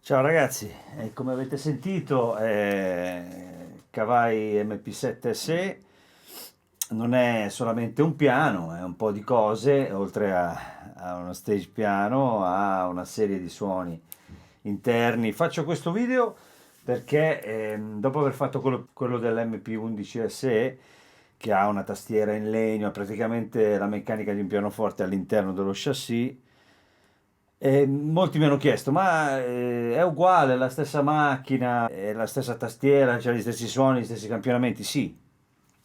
Ciao ragazzi, come avete sentito, Kawai MP7 SE non è solamente un piano, è un po' di cose, oltre a uno stage piano, ha una serie di suoni interni. Faccio questo video perché dopo aver fatto quello dell'MP11 SE, che ha una tastiera in legno, ha praticamente la meccanica di un pianoforte all'interno dello chassis. Molti mi hanno chiesto, ma è uguale, è la stessa macchina, è la stessa tastiera, c'è gli stessi suoni, gli stessi campionamenti? Sì,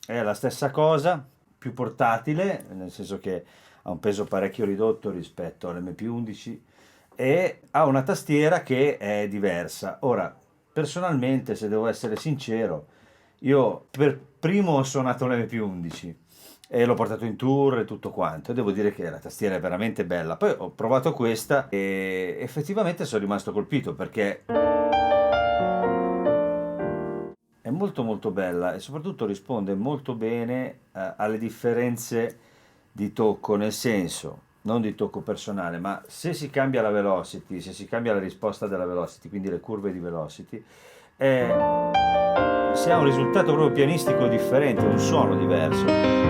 è la stessa cosa, più portatile, nel senso che ha un peso parecchio ridotto rispetto all'MP11 e ha una tastiera che è diversa. Ora, personalmente, se devo essere sincero, io per primo ho suonato l'MP11 e l'ho portato in tour e tutto quanto. E devo dire che la tastiera è veramente bella. Poi ho provato questa e effettivamente sono rimasto colpito perché è molto molto bella e soprattutto risponde molto bene alle differenze di tocco, nel senso, non di tocco personale, ma se si cambia la velocity, se si cambia la risposta della velocity, quindi le curve di velocity, si ha un risultato proprio pianistico differente, un suono diverso.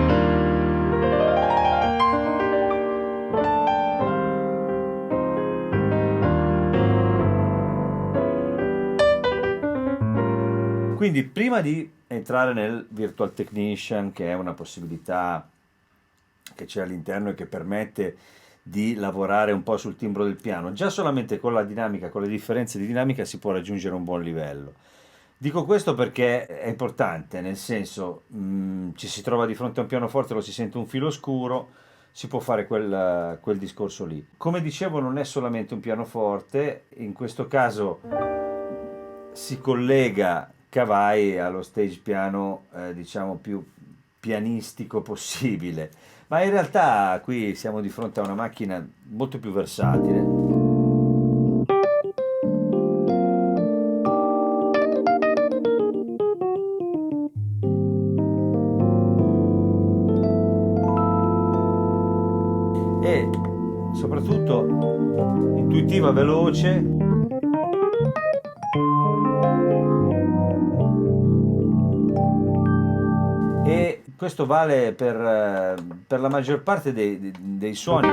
Quindi prima di entrare nel Virtual Technician, che è una possibilità che c'è all'interno e che permette di lavorare un po' sul timbro del piano, già solamente con la dinamica, con le differenze di dinamica si può raggiungere un buon livello. Dico questo perché è importante, nel senso ci si trova di fronte a un pianoforte, lo si sente un filo scuro, si può fare quel discorso lì. Come dicevo, non è solamente un pianoforte, in questo caso si collega Kawai allo stage piano, diciamo più pianistico possibile, ma in realtà qui siamo di fronte a una macchina molto più versatile. E soprattutto intuitiva, veloce. E questo vale per la maggior parte dei suoni.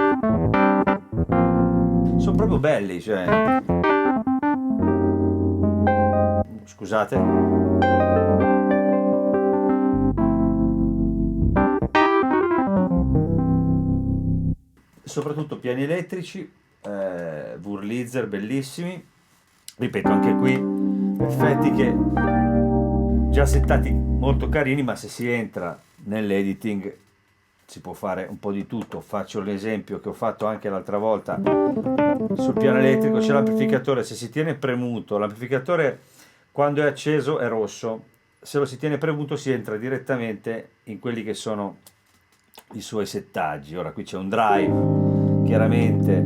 Sono proprio belli, cioè. Scusate. Soprattutto piani elettrici, Wurlitzer bellissimi. Ripeto, anche qui effetti che già settati molto carini, ma se si entra nell'editing si può fare un po' di tutto. Faccio l'esempio che ho fatto anche l'altra volta sul piano elettrico. C'è l'amplificatore, se si tiene premuto, l'amplificatore quando è acceso è rosso, se lo si tiene premuto si entra direttamente in quelli che sono i suoi settaggi. Ora qui c'è un drive chiaramente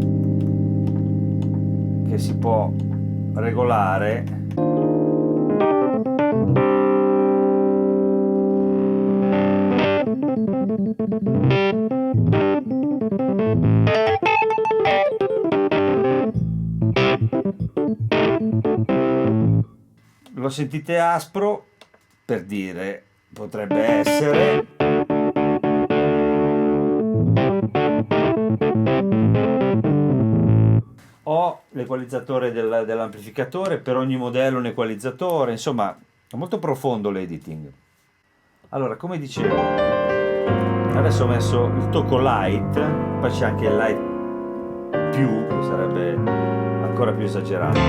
che si può regolare. Lo sentite aspro, per dire, potrebbe essere. Ho l'equalizzatore dell'amplificatore, per ogni modello un equalizzatore, insomma è molto profondo l'editing. Allora, come dicevo, adesso ho messo il tocco light, poi c'è anche il light più, che sarebbe ancora più esagerato.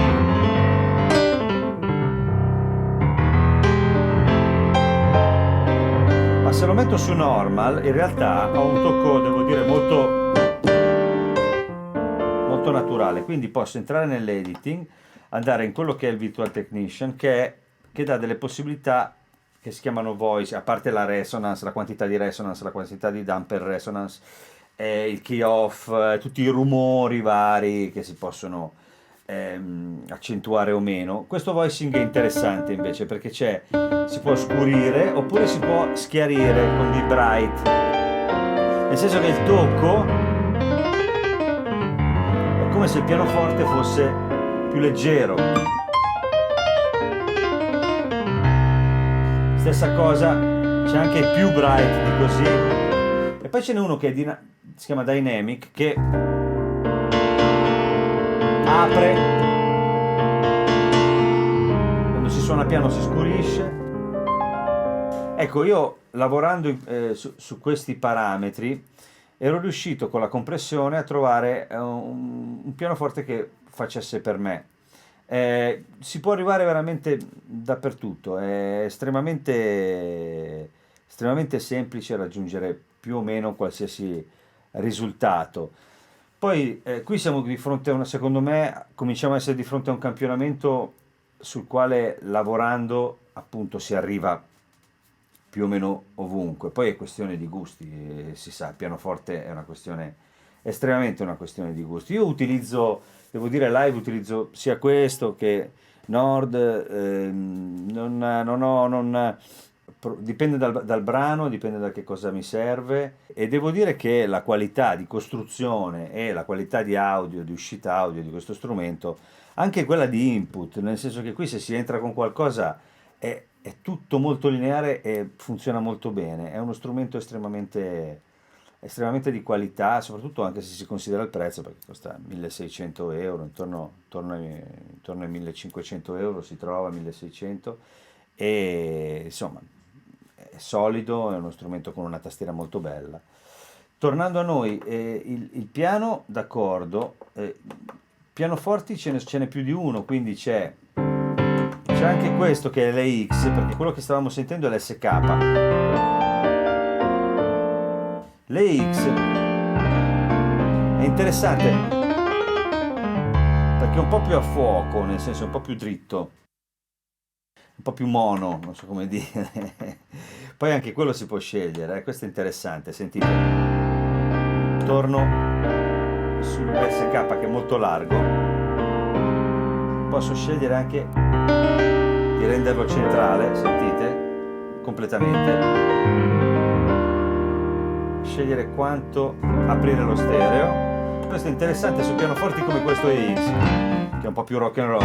Ma se lo metto su normal, in realtà ha un tocco, devo dire, molto naturale, quindi posso entrare nell'editing, andare in quello che è il Virtual Technician, che dà delle possibilità che si chiamano voice, a parte la resonance, la quantità di resonance, la quantità di damper resonance, il key off, tutti i rumori vari che si possono accentuare o meno. Questo voicing è interessante invece perché si può scurire oppure si può schiarire con dei bright, nel senso che il tocco è come se il pianoforte fosse più leggero. Stessa cosa, c'è anche più bright di così. E poi ce n'è uno che si chiama Dynamic, che apre, quando si suona piano si scurisce. Ecco, io lavorando su questi parametri ero riuscito con la compressione a trovare un pianoforte che facesse per me. Si può arrivare veramente dappertutto, è estremamente semplice raggiungere più o meno qualsiasi risultato. Poi qui siamo di fronte secondo me, cominciamo a essere di fronte a un campionamento sul quale lavorando appunto si arriva più o meno ovunque. Poi è questione di gusti, si sa, il pianoforte è estremamente una questione di gusti. Io devo dire live, utilizzo sia questo che Nord, dipende dal brano, dipende da che cosa mi serve, e devo dire che la qualità di costruzione e la qualità di audio, di uscita audio di questo strumento, anche quella di input, nel senso che qui se si entra con qualcosa è tutto molto lineare e funziona molto bene. È uno strumento estremamente di qualità, soprattutto anche se si considera il prezzo, perché costa 1600 euro, intorno ai 1500 euro si trova, 1600, e insomma è solido, è uno strumento con una tastiera molto bella. Tornando a noi, il piano d'accordo, pianoforti ce n'è più di uno, quindi c'è anche questo che è l'EX, perché quello che stavamo sentendo è l'SK. L'EX è interessante perché è un po' più a fuoco, nel senso è un po' più dritto, un po' più mono, non so come dire. Poi anche quello si può scegliere, questo è interessante, sentite. Torno sull'SK che è molto largo, posso scegliere anche di renderlo centrale, sentite, completamente, scegliere quanto aprire lo stereo. Questo è interessante su pianoforti come questo EX, che è un po' più rock and roll.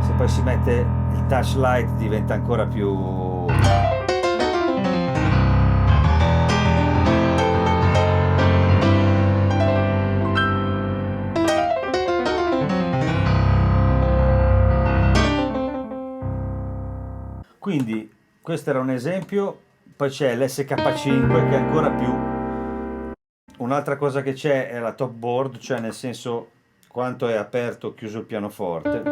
Se poi si mette il touch light diventa ancora più... Quindi questo era un esempio, poi c'è l'SK5 che è ancora più... Un'altra cosa che c'è è la top board, cioè nel senso quanto è aperto o chiuso il pianoforte.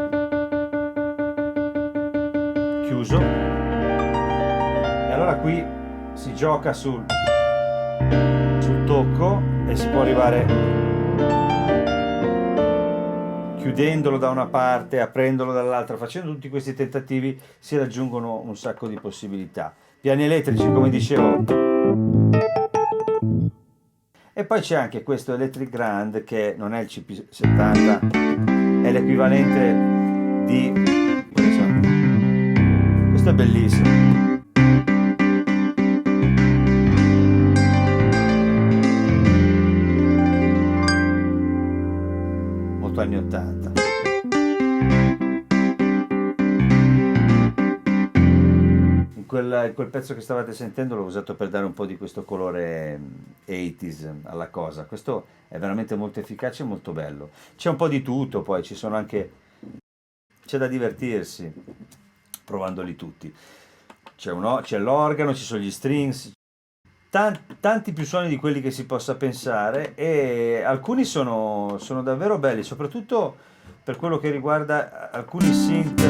Chiuso. E allora qui si gioca sul tocco e si può arrivare chiudendolo da una parte, aprendolo dall'altra, facendo tutti questi tentativi si raggiungono un sacco di possibilità. Piani elettrici, come dicevo. E poi c'è anche questo Electric Grand che non è il CP70, è l'equivalente di... Questo è bellissimo. Molto anni 80. Quel pezzo che stavate sentendo l'ho usato per dare un po' di questo colore 80s alla cosa. Questo è veramente molto efficace e molto bello. C'è un po' di tutto, poi c'è da divertirsi provandoli tutti. C'è l'organo, ci sono gli strings, tanti più suoni di quelli che si possa pensare, e alcuni sono davvero belli, soprattutto per quello che riguarda alcuni synth.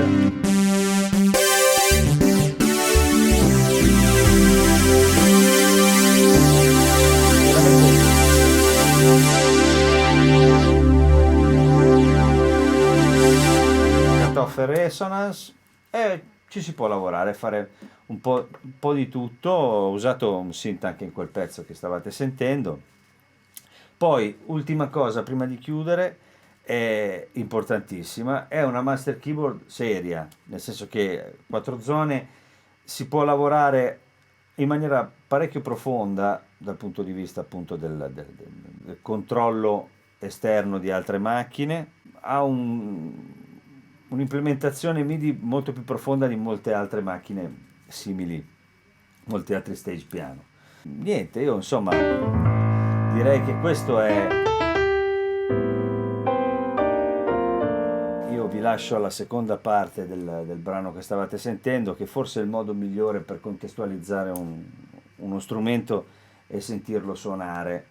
Cutoff e resonance, e ci si può lavorare, fare un po' di tutto. Ho usato un synth anche in quel pezzo che stavate sentendo. Poi, ultima cosa prima di chiudere, è importantissima, è una master keyboard seria, nel senso che quattro zone si può lavorare in maniera parecchio profonda dal punto di vista appunto del controllo esterno di altre macchine, ha un'implementazione MIDI molto più profonda di molte altre macchine simili, molti altri stage piano. Niente, io insomma direi che questo è. Io vi lascio alla seconda parte del brano che stavate sentendo, che forse è il modo migliore per contestualizzare uno strumento e sentirlo suonare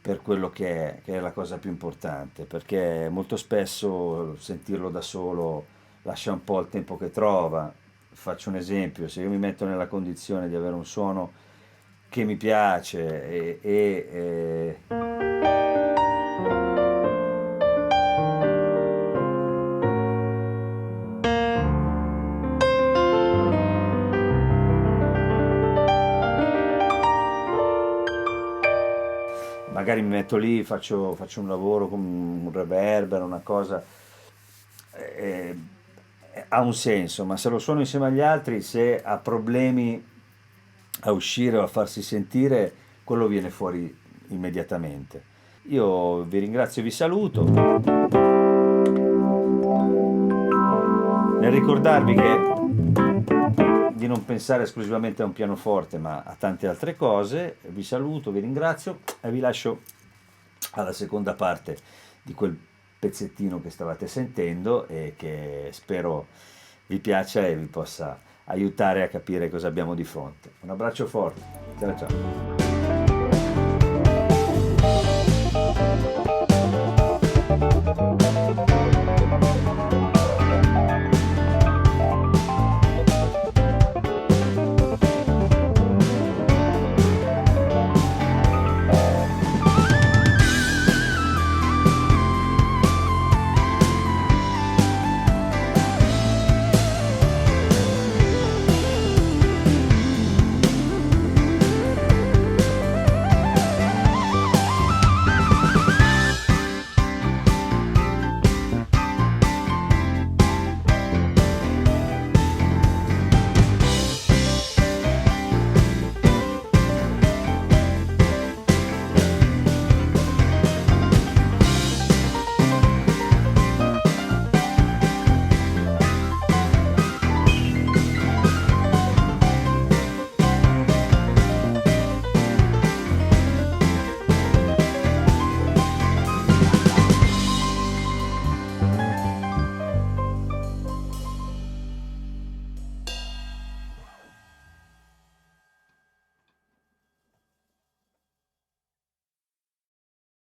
per quello che è la cosa più importante, perché molto spesso sentirlo da solo lascia un po' il tempo che trova. Faccio un esempio: se io mi metto nella condizione di avere un suono che mi piace magari mi metto lì, faccio un lavoro con un reverber, una cosa, eh, ha un senso, ma se lo suono insieme agli altri, se ha problemi a uscire o a farsi sentire, quello viene fuori immediatamente. Io vi ringrazio e vi saluto, nel ricordarvi di non pensare esclusivamente a un pianoforte, ma a tante altre cose. Vi saluto, vi ringrazio e vi lascio alla seconda parte di quel pezzettino che stavate sentendo e che spero vi piaccia e vi possa aiutare a capire cosa abbiamo di fronte. Un abbraccio forte, ciao ciao.